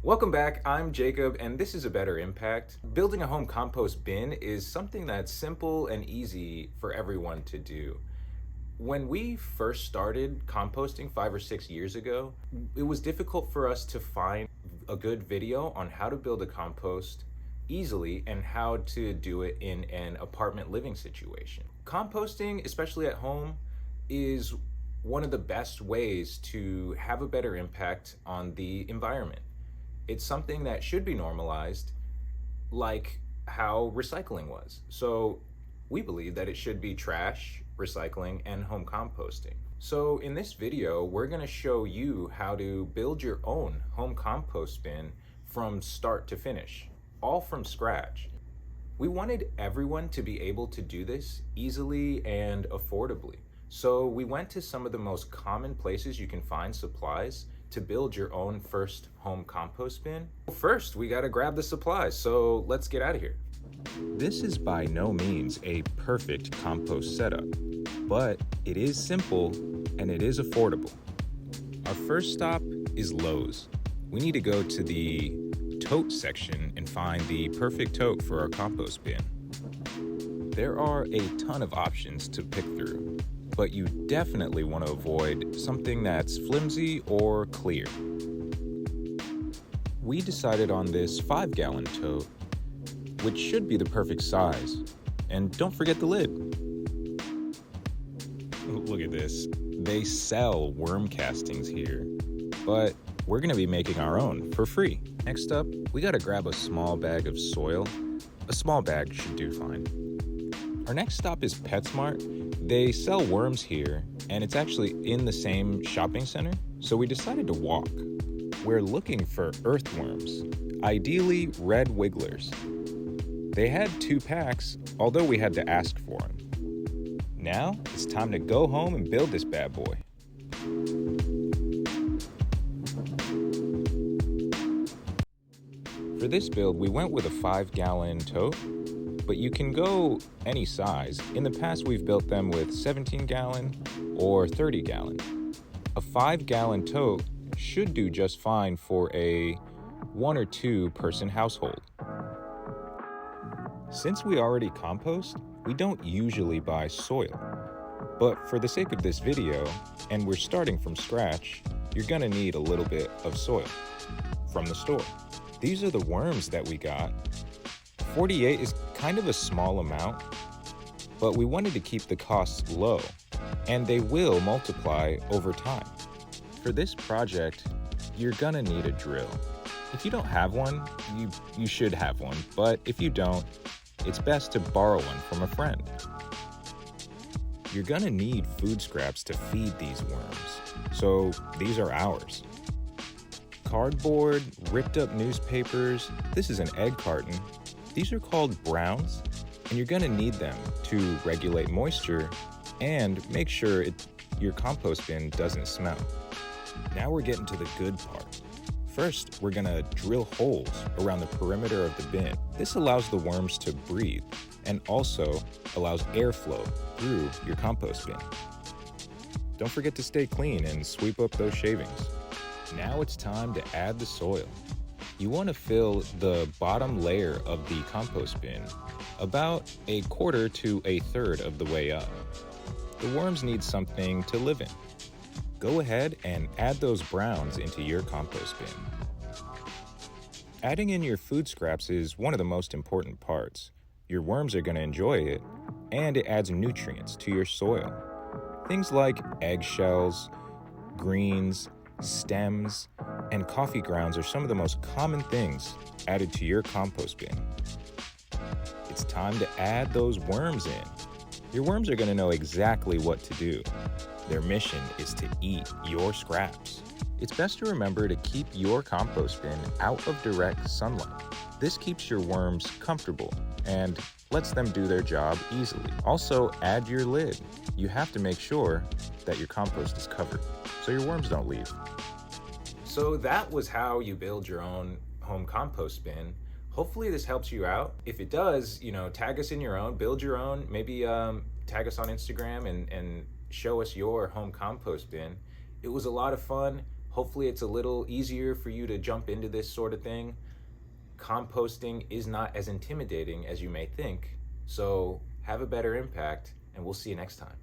Welcome back, I'm Jacob, and this is A Better Impact. Building a home compost bin is something that's simple and easy for everyone to do. When we first started composting 5 or 6 years ago, it was difficult for us to find a good video on how to build a compost easily and how to do it in an apartment living situation. Composting, especially at home, is one of the best ways to have a better impact on the environment. It's something that should be normalized, like how recycling was. So we believe that it should be trash, recycling, and home composting. So in this video, we're gonna show you how to build your own home compost bin from start to finish, all from scratch. We wanted everyone to be able to do this easily and affordably. So we went to some of the most common places you can find supplies to build your own first home compost bin. First, we gotta grab the supplies, so let's get out of here. This is by no means a perfect compost setup, but it is simple and it is affordable. Our first stop is Lowe's. We need to go to the tote section and find the perfect tote for our compost bin. There are a ton of options to pick through, but you definitely want to avoid something that's flimsy or clear. We decided on this 5-gallon tote, which should be the perfect size. And don't forget the lid. Look at this. They sell worm castings here, but we're gonna be making our own for free. Next up, we gotta grab a small bag of soil. A small bag should do fine. Our next stop is PetSmart. They sell worms here, and it's actually in the same shopping center, so we decided to walk. We're looking for earthworms, ideally red wigglers. They had 2 packs, although we had to ask for them. Now, it's time to go home and build this bad boy. For this build, we went with a 5-gallon tote, but you can go any size. In the past, we've built them with 17-gallon or 30-gallon. A 5-gallon tote should do just fine for a 1 or 2 person household. Since we already compost, we don't usually buy soil. But for the sake of this video, and we're starting from scratch, you're gonna need a little bit of soil from the store. These are the worms that we got. 48 is kind of a small amount, but we wanted to keep the costs low, and they will multiply over time. For this project, you're gonna need a drill. If you don't have one, you should have one, but if you don't, it's best to borrow one from a friend. You're gonna need food scraps to feed these worms, so these are ours. Cardboard, ripped up newspapers, this is an egg carton. These are called browns, and you're gonna need them to regulate moisture and make sure your compost bin doesn't smell. Now we're getting to the good part. First, we're gonna drill holes around the perimeter of the bin. This allows the worms to breathe and also allows airflow through your compost bin. Don't forget to stay clean and sweep up those shavings. Now it's time to add the soil. You want to fill the bottom layer of the compost bin about 1/4 to 1/3 of the way up. The worms need something to live in. Go ahead and add those browns into your compost bin. Adding in your food scraps is one of the most important parts. Your worms are going to enjoy it, and it adds nutrients to your soil. Things like eggshells, greens, stems, and coffee grounds are some of the most common things added to your compost bin. It's time to add those worms in. Your worms are going to know exactly what to do. Their mission is to eat your scraps. It's best to remember to keep your compost bin out of direct sunlight. This keeps your worms comfortable and lets them do their job easily. Also, add your lid. You have to make sure that your compost is covered so your worms don't leave. So that was how you build your own home compost bin. Hopefully this helps you out. If it does, tag us in your own, build your own, maybe tag us on Instagram and show us your home compost bin. It was a lot of fun. Hopefully, it's a little easier for you to jump into this sort of thing. Composting is not as intimidating as you may think. So, have a better impact, and we'll see you next time.